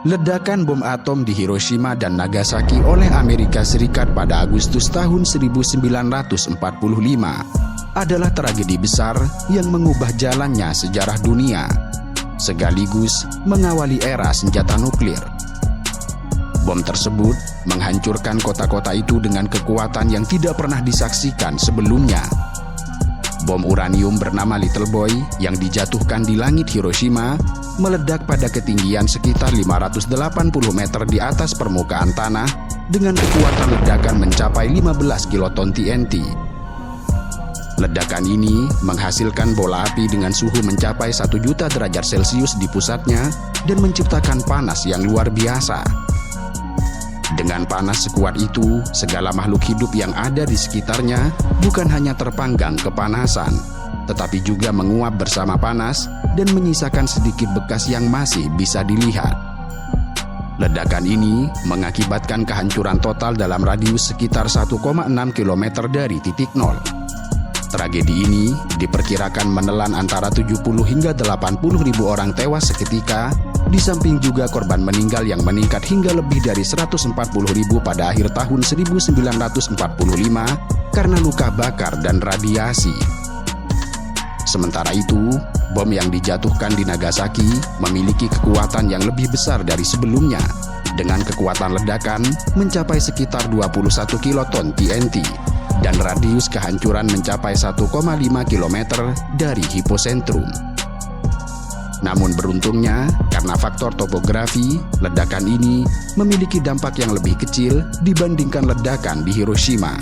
Ledakan bom atom di Hiroshima dan Nagasaki oleh Amerika Serikat pada Agustus tahun 1945 adalah tragedi besar yang mengubah jalannya sejarah dunia, sekaligus mengawali era senjata nuklir. Bom tersebut menghancurkan kota-kota itu dengan kekuatan yang tidak pernah disaksikan sebelumnya. Bom uranium bernama Little Boy yang dijatuhkan di langit Hiroshima meledak pada ketinggian sekitar 580 meter di atas permukaan tanah dengan kekuatan ledakan mencapai 15 kiloton TNT. Ledakan ini menghasilkan bola api dengan suhu mencapai 1 juta derajat Celcius di pusatnya dan menciptakan panas yang luar biasa. Dengan panas sekuat itu, segala makhluk hidup yang ada di sekitarnya bukan hanya terpanggang kepanasan, tetapi juga menguap bersama panas dan menyisakan sedikit bekas yang masih bisa dilihat. Ledakan ini mengakibatkan kehancuran total dalam radius sekitar 1,6 km dari titik nol. Tragedi ini diperkirakan menelan antara 70 hingga 80 ribu orang tewas seketika, di samping juga korban meninggal yang meningkat hingga lebih dari 140 ribu pada akhir tahun 1945 karena luka bakar dan radiasi. Sementara itu, bom yang dijatuhkan di Nagasaki memiliki kekuatan yang lebih besar dari sebelumnya, dengan kekuatan ledakan mencapai sekitar 21 kiloton TNT dan radius kehancuran mencapai 1,5 km dari hipocentrum. Namun beruntungnya, karena faktor topografi, ledakan ini memiliki dampak yang lebih kecil dibandingkan ledakan di Hiroshima.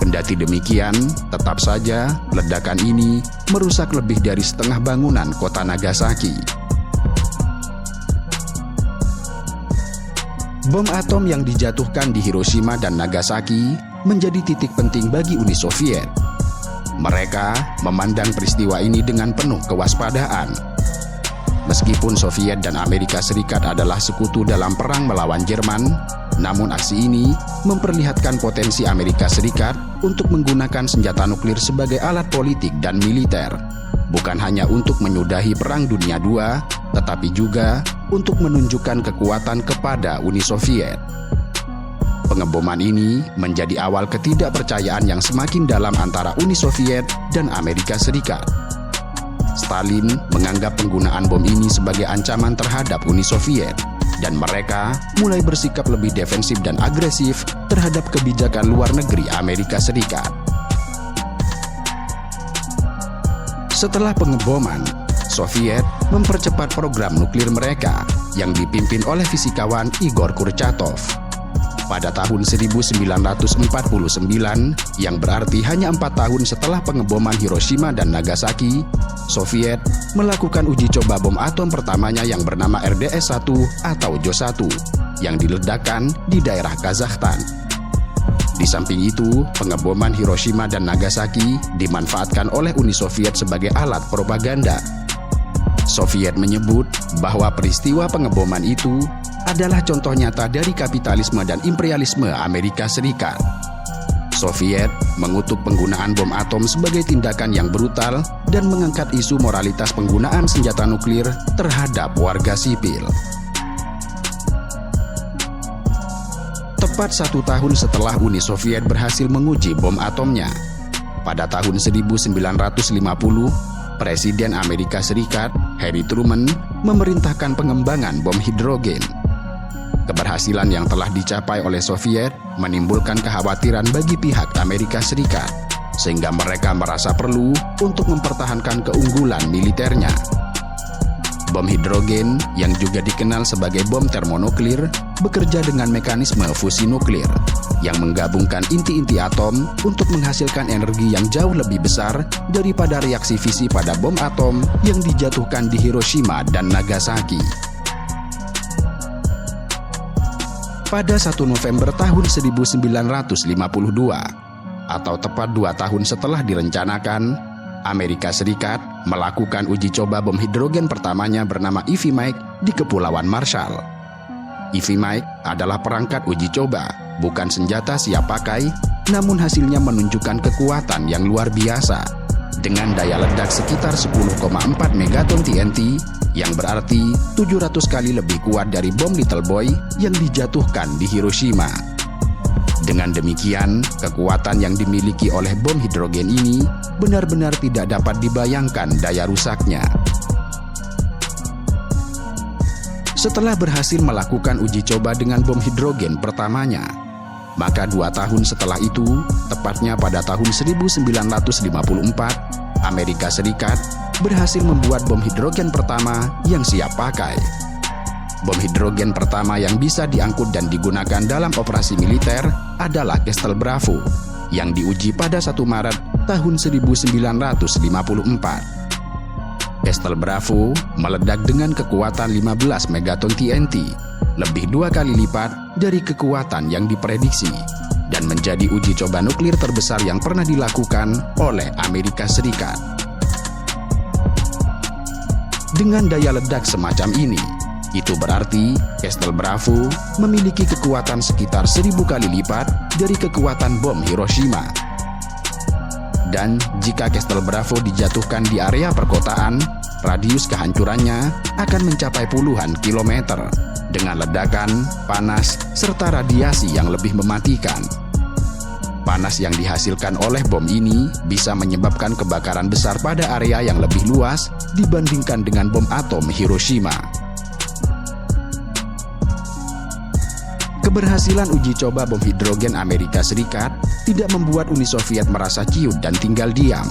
Kendati demikian, tetap saja ledakan ini merusak lebih dari setengah bangunan kota Nagasaki. Bom atom yang dijatuhkan di Hiroshima dan Nagasaki menjadi titik penting bagi Uni Soviet. Mereka memandang peristiwa ini dengan penuh kewaspadaan. Meskipun Soviet dan Amerika Serikat adalah sekutu dalam perang melawan Jerman, namun aksi ini memperlihatkan potensi Amerika Serikat untuk menggunakan senjata nuklir sebagai alat politik dan militer, bukan hanya untuk menyudahi Perang Dunia II, tetapi juga untuk menunjukkan kekuatan kepada Uni Soviet. Pengeboman ini menjadi awal ketidakpercayaan yang semakin dalam antara Uni Soviet dan Amerika Serikat. Stalin menganggap penggunaan bom ini sebagai ancaman terhadap Uni Soviet, dan mereka mulai bersikap lebih defensif dan agresif terhadap kebijakan luar negeri Amerika Serikat. Setelah pengeboman, Soviet mempercepat program nuklir mereka yang dipimpin oleh fisikawan Igor Kurchatov. Pada tahun 1949, yang berarti hanya 4 tahun setelah pengeboman Hiroshima dan Nagasaki, Soviet melakukan uji coba bom atom pertamanya yang bernama RDS-1 atau JO-1 yang diledakkan di daerah Kazakhstan. Di samping itu, pengeboman Hiroshima dan Nagasaki dimanfaatkan oleh Uni Soviet sebagai alat propaganda. Soviet menyebut bahwa peristiwa pengeboman itu adalah contoh nyata dari kapitalisme dan imperialisme Amerika Serikat. Soviet mengutuk penggunaan bom atom sebagai tindakan yang brutal dan mengangkat isu moralitas penggunaan senjata nuklir terhadap warga sipil. Tepat 1 tahun setelah Uni Soviet berhasil menguji bom atomnya, pada tahun 1950, Presiden Amerika Serikat, Harry Truman, memerintahkan pengembangan bom hidrogen. Keberhasilan yang telah dicapai oleh Soviet menimbulkan kekhawatiran bagi pihak Amerika Serikat, sehingga mereka merasa perlu untuk mempertahankan keunggulan militernya. Bom hidrogen, yang juga dikenal sebagai bom termonuklir, bekerja dengan mekanisme fusi nuklir, yang menggabungkan inti-inti atom untuk menghasilkan energi yang jauh lebih besar daripada reaksi fisi pada bom atom yang dijatuhkan di Hiroshima dan Nagasaki. Pada 1 November tahun 1952, atau tepat 2 tahun setelah direncanakan, Amerika Serikat melakukan uji coba bom hidrogen pertamanya bernama Ivy Mike di Kepulauan Marshall. Ivy Mike adalah perangkat uji coba, bukan senjata siap pakai, namun hasilnya menunjukkan kekuatan yang luar biasa. Dengan daya ledak sekitar 10,4 megaton TNT yang berarti 700 kali lebih kuat dari bom Little Boy yang dijatuhkan di Hiroshima. Dengan demikian, kekuatan yang dimiliki oleh bom hidrogen ini benar-benar tidak dapat dibayangkan daya rusaknya. Setelah berhasil melakukan uji coba dengan bom hidrogen pertamanya, maka 2 tahun setelah itu, tepatnya pada tahun 1954, Amerika Serikat berhasil membuat bom hidrogen pertama yang siap pakai. Bom hidrogen pertama yang bisa diangkut dan digunakan dalam operasi militer adalah Castle Bravo, yang diuji pada 1 Maret tahun 1954. Castle Bravo meledak dengan kekuatan 15 megaton TNT, lebih 2 kali lipat dari kekuatan yang diprediksi, dan menjadi uji coba nuklir terbesar yang pernah dilakukan oleh Amerika Serikat. Dengan daya ledak semacam ini, itu berarti Castle Bravo memiliki kekuatan sekitar 1000 kali lipat dari kekuatan bom Hiroshima. Dan jika Castle Bravo dijatuhkan di area perkotaan, radius kehancurannya akan mencapai puluhan kilometer dengan ledakan, panas, serta radiasi yang lebih mematikan. Panas yang dihasilkan oleh bom ini bisa menyebabkan kebakaran besar pada area yang lebih luas dibandingkan dengan bom atom Hiroshima. Keberhasilan uji coba bom hidrogen Amerika Serikat tidak membuat Uni Soviet merasa ciut dan tinggal diam.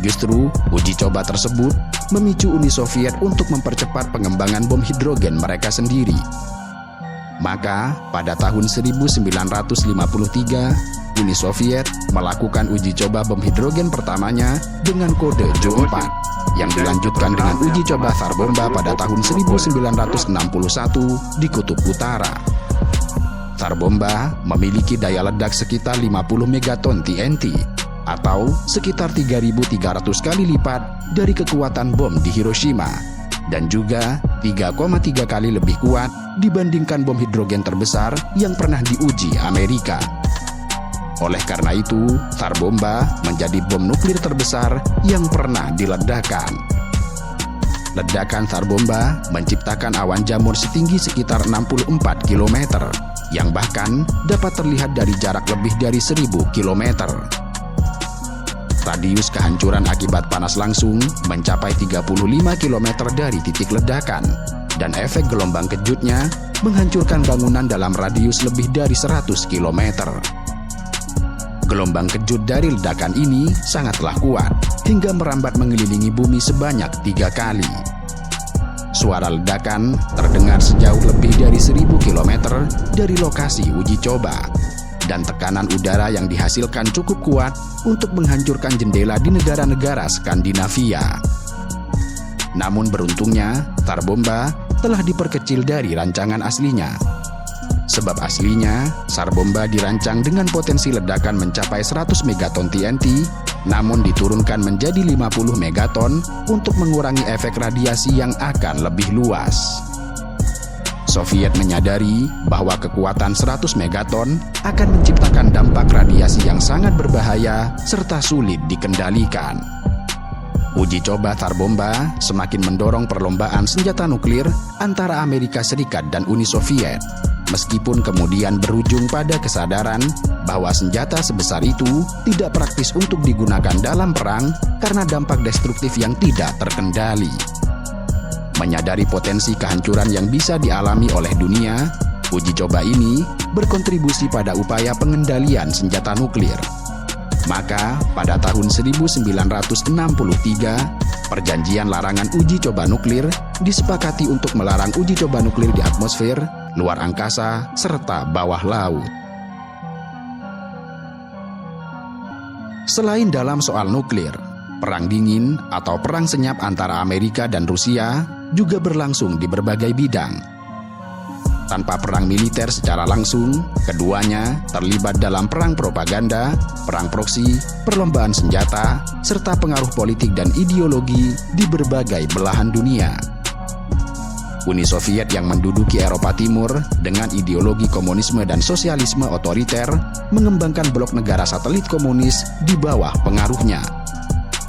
Justru, uji coba tersebut memicu Uni Soviet untuk mempercepat pengembangan bom hidrogen mereka sendiri. Maka, pada tahun 1953, Uni Soviet melakukan uji coba bom hidrogen pertamanya dengan kode Jo-4, yang dilanjutkan dengan uji coba Tsar Bomba pada tahun 1961 di Kutub Utara. Tsar Bomba memiliki daya ledak sekitar 50 megaton TNT, atau sekitar 3.300 kali lipat dari kekuatan bom di Hiroshima, dan juga 3,3 kali lebih kuat dibandingkan bom hidrogen terbesar yang pernah diuji Amerika. Oleh karena itu, Tsar Bomba menjadi bom nuklir terbesar yang pernah diledakkan. Ledakan Tsar Bomba menciptakan awan jamur setinggi sekitar 64 km, yang bahkan dapat terlihat dari jarak lebih dari 1000 km. Radius kehancuran akibat panas langsung mencapai 35 km dari titik ledakan, dan efek gelombang kejutnya menghancurkan bangunan dalam radius lebih dari 100 km. Gelombang kejut dari ledakan ini sangatlah kuat, hingga merambat mengelilingi bumi sebanyak 3 kali. Suara ledakan terdengar sejauh lebih dari 1000 km dari lokasi uji coba, dan tekanan udara yang dihasilkan cukup kuat untuk menghancurkan jendela di negara-negara Skandinavia. Namun beruntungnya, Tsar Bomba telah diperkecil dari rancangan aslinya. Sebab aslinya, Tsar Bomba dirancang dengan potensi ledakan mencapai 100 megaton TNT, namun diturunkan menjadi 50 megaton untuk mengurangi efek radiasi yang akan lebih luas. Soviet menyadari bahwa kekuatan 100 megaton akan menciptakan dampak radiasi yang sangat berbahaya serta sulit dikendalikan. Uji coba Tsar Bomba semakin mendorong perlombaan senjata nuklir antara Amerika Serikat dan Uni Soviet, meskipun kemudian berujung pada kesadaran bahwa senjata sebesar itu tidak praktis untuk digunakan dalam perang karena dampak destruktif yang tidak terkendali. Menyadari potensi kehancuran yang bisa dialami oleh dunia, uji coba ini berkontribusi pada upaya pengendalian senjata nuklir. Maka, pada tahun 1963, perjanjian larangan uji coba nuklir disepakati untuk melarang uji coba nuklir di atmosfer, luar angkasa, serta bawah laut. Selain dalam soal nuklir, perang dingin atau perang senyap antara Amerika dan Rusia juga berlangsung di berbagai bidang. Tanpa perang militer secara langsung, keduanya terlibat dalam perang propaganda, perang proksi, perlombaan senjata, serta pengaruh politik dan ideologi di berbagai belahan dunia. Uni Soviet yang menduduki Eropa Timur dengan ideologi komunisme dan sosialisme otoriter mengembangkan blok negara satelit komunis di bawah pengaruhnya.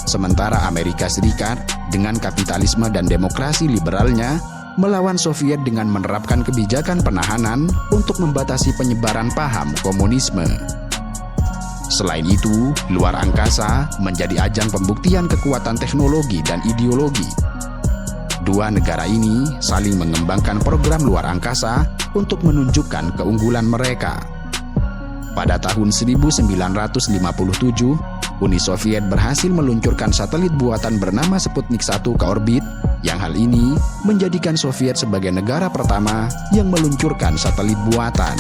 Sementara Amerika Serikat dengan kapitalisme dan demokrasi liberalnya melawan Soviet dengan menerapkan kebijakan penahanan untuk membatasi penyebaran paham komunisme. Selain itu, luar angkasa menjadi ajang pembuktian kekuatan teknologi dan ideologi. Dua negara ini saling mengembangkan program luar angkasa untuk menunjukkan keunggulan mereka. Pada tahun 1957, Uni Soviet berhasil meluncurkan satelit buatan bernama Sputnik 1 ke orbit, yang hal ini menjadikan Soviet sebagai negara pertama yang meluncurkan satelit buatan.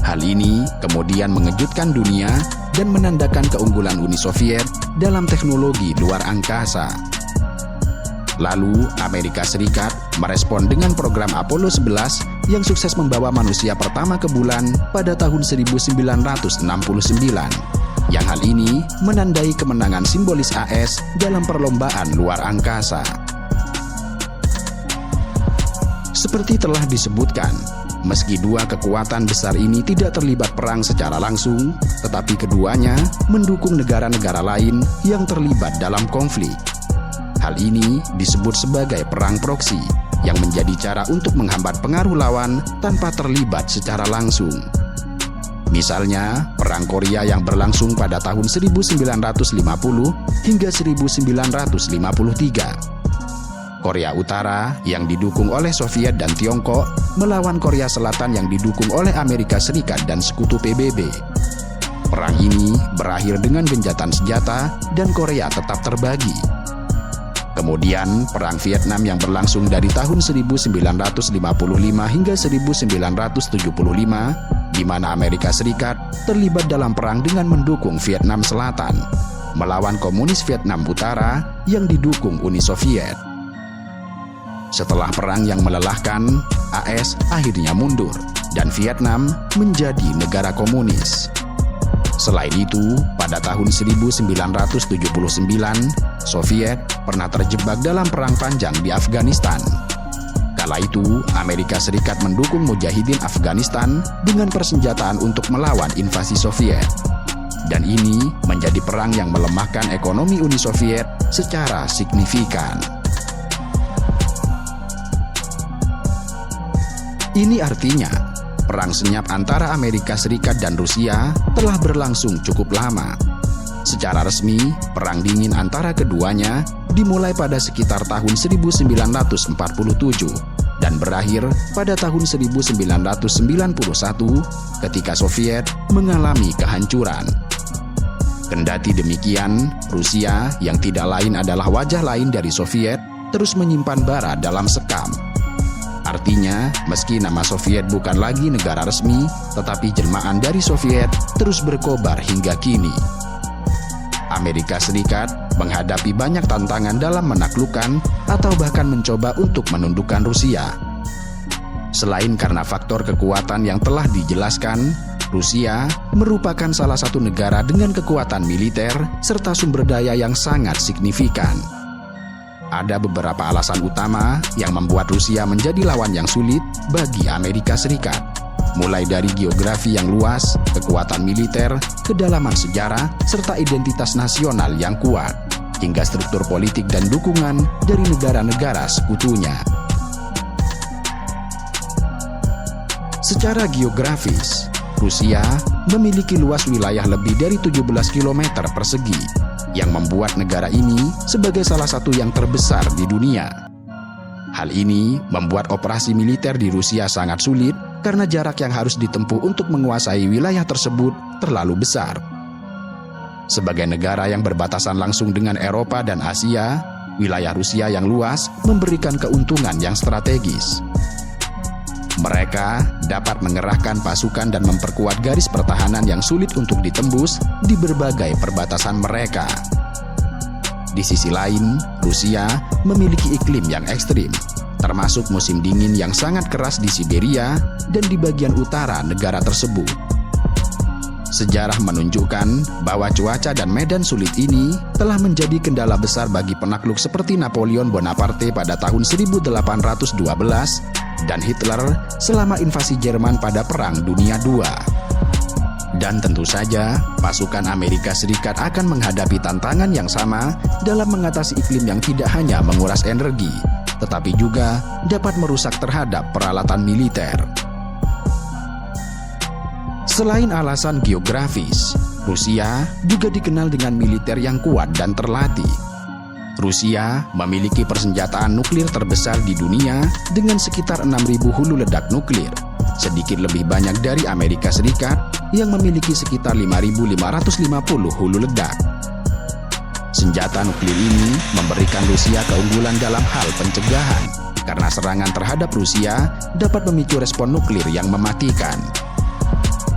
Hal ini kemudian mengejutkan dunia dan menandakan keunggulan Uni Soviet dalam teknologi luar angkasa. Lalu, Amerika Serikat merespon dengan program Apollo 11 yang sukses membawa manusia pertama ke bulan pada tahun 1969. Yang hal ini menandai kemenangan simbolis AS dalam perlombaan luar angkasa. Seperti telah disebutkan, meski dua kekuatan besar ini tidak terlibat perang secara langsung, tetapi keduanya mendukung negara-negara lain yang terlibat dalam konflik. Hal ini disebut sebagai perang proksi, yang menjadi cara untuk menghambat pengaruh lawan tanpa terlibat secara langsung. Misalnya, Perang Korea yang berlangsung pada tahun 1950 hingga 1953. Korea Utara yang didukung oleh Soviet dan Tiongkok melawan Korea Selatan yang didukung oleh Amerika Serikat dan Sekutu PBB. Perang ini berakhir dengan gencatan senjata dan Korea tetap terbagi. Kemudian, Perang Vietnam yang berlangsung dari tahun 1955 hingga 1975, di mana Amerika Serikat terlibat dalam perang dengan mendukung Vietnam Selatan, melawan komunis Vietnam Utara yang didukung Uni Soviet. Setelah perang yang melelahkan, AS akhirnya mundur, dan Vietnam menjadi negara komunis. Selain itu, pada tahun 1979, Soviet pernah terjebak dalam perang panjang di Afghanistan. Kala itu, Amerika Serikat mendukung Mujahidin Afghanistan dengan persenjataan untuk melawan invasi Soviet. Dan ini menjadi perang yang melemahkan ekonomi Uni Soviet secara signifikan. Ini artinya, perang senyap antara Amerika Serikat dan Rusia telah berlangsung cukup lama. Secara resmi, Perang Dingin antara keduanya dimulai pada sekitar tahun 1947 dan berakhir pada tahun 1991 ketika Soviet mengalami kehancuran. Kendati demikian, Rusia yang tidak lain adalah wajah lain dari Soviet terus menyimpan bara dalam sekam. Artinya, meski nama Soviet bukan lagi negara resmi, tetapi jelmaan dari Soviet terus berkobar hingga kini. Amerika Serikat menghadapi banyak tantangan dalam menaklukkan atau bahkan mencoba untuk menundukkan Rusia. Selain karena faktor kekuatan yang telah dijelaskan, Rusia merupakan salah satu negara dengan kekuatan militer serta sumber daya yang sangat signifikan. Ada beberapa alasan utama yang membuat Rusia menjadi lawan yang sulit bagi Amerika Serikat, mulai dari geografi yang luas, kekuatan militer, kedalaman sejarah, serta identitas nasional yang kuat, hingga struktur politik dan dukungan dari negara-negara sekutunya. Secara geografis, Rusia memiliki luas wilayah lebih dari 17 km persegi, yang membuat negara ini sebagai salah satu yang terbesar di dunia. Hal ini membuat operasi militer di Rusia sangat sulit karena jarak yang harus ditempuh untuk menguasai wilayah tersebut terlalu besar. Sebagai negara yang berbatasan langsung dengan Eropa dan Asia, wilayah Rusia yang luas memberikan keuntungan yang strategis. Mereka dapat mengerahkan pasukan dan memperkuat garis pertahanan yang sulit untuk ditembus di berbagai perbatasan mereka. Di sisi lain, Rusia memiliki iklim yang ekstrim, termasuk musim dingin yang sangat keras di Siberia dan di bagian utara negara tersebut. Sejarah menunjukkan bahwa cuaca dan medan sulit ini telah menjadi kendala besar bagi penakluk seperti Napoleon Bonaparte pada tahun 1812 dan Hitler selama invasi Jerman pada Perang Dunia II. Dan tentu saja, pasukan Amerika Serikat akan menghadapi tantangan yang sama dalam mengatasi iklim yang tidak hanya menguras energi, tetapi juga dapat merusak terhadap peralatan militer. Selain alasan geografis, Rusia juga dikenal dengan militer yang kuat dan terlatih. Rusia memiliki persenjataan nuklir terbesar di dunia dengan sekitar 6.000 hulu ledak nuklir, sedikit lebih banyak dari Amerika Serikat yang memiliki sekitar 5.550 hulu ledak. Senjata nuklir ini memberikan Rusia keunggulan dalam hal pencegahan, karena serangan terhadap Rusia dapat memicu respon nuklir yang mematikan.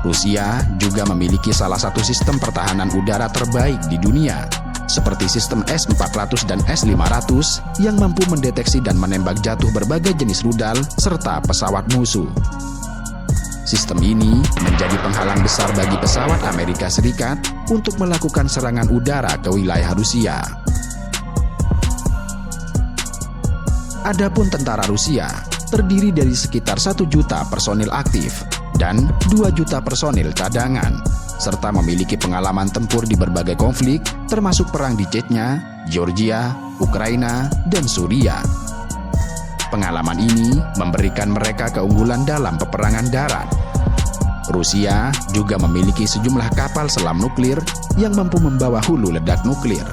Rusia juga memiliki salah satu sistem pertahanan udara terbaik di dunia, seperti sistem S-400 dan S-500 yang mampu mendeteksi dan menembak jatuh berbagai jenis rudal serta pesawat musuh. Sistem ini menjadi penghalang besar bagi pesawat Amerika Serikat untuk melakukan serangan udara ke wilayah Rusia. Adapun tentara Rusia terdiri dari sekitar 1 juta personil aktif dan 2 juta personil cadangan, serta memiliki pengalaman tempur di berbagai konflik termasuk perang di Chechnya, Georgia, Ukraina, dan Suriah. Pengalaman ini memberikan mereka keunggulan dalam peperangan darat. Rusia juga memiliki sejumlah kapal selam nuklir yang mampu membawa hulu ledak nuklir.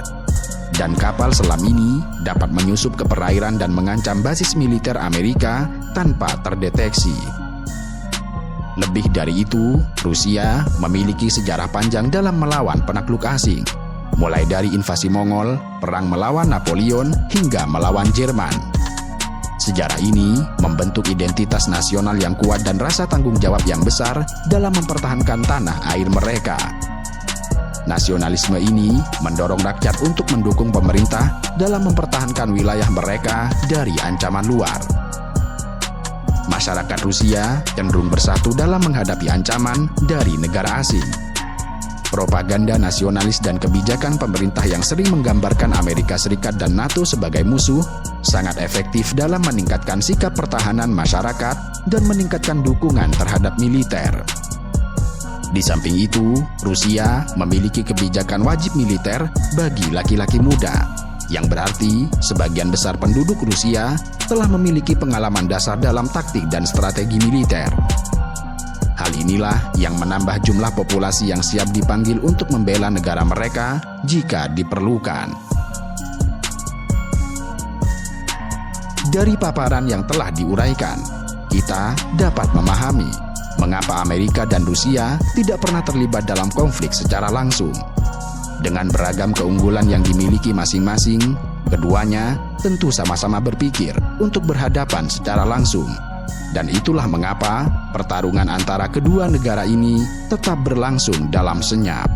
Dan kapal selam ini dapat menyusup ke perairan dan mengancam basis militer Amerika tanpa terdeteksi. Lebih dari itu, Rusia memiliki sejarah panjang dalam melawan penakluk asing, mulai dari invasi Mongol, perang melawan Napoleon, hingga melawan Jerman. Sejarah ini membentuk identitas nasional yang kuat dan rasa tanggung jawab yang besar dalam mempertahankan tanah air mereka. Nasionalisme ini mendorong rakyat untuk mendukung pemerintah dalam mempertahankan wilayah mereka dari ancaman luar. Masyarakat Rusia cenderung bersatu dalam menghadapi ancaman dari negara asing. Propaganda nasionalis dan kebijakan pemerintah yang sering menggambarkan Amerika Serikat dan NATO sebagai musuh sangat efektif dalam meningkatkan sikap pertahanan masyarakat dan meningkatkan dukungan terhadap militer. Di samping itu, Rusia memiliki kebijakan wajib militer bagi laki-laki muda, yang berarti sebagian besar penduduk Rusia telah memiliki pengalaman dasar dalam taktik dan strategi militer. Hal inilah yang menambah jumlah populasi yang siap dipanggil untuk membela negara mereka jika diperlukan. Dari paparan yang telah diuraikan, kita dapat memahami mengapa Amerika dan Rusia tidak pernah terlibat dalam konflik secara langsung. Dengan beragam keunggulan yang dimiliki masing-masing, keduanya tentu sama-sama berpikir untuk berhadapan secara langsung. Dan itulah mengapa pertarungan antara kedua negara ini tetap berlangsung dalam senyap.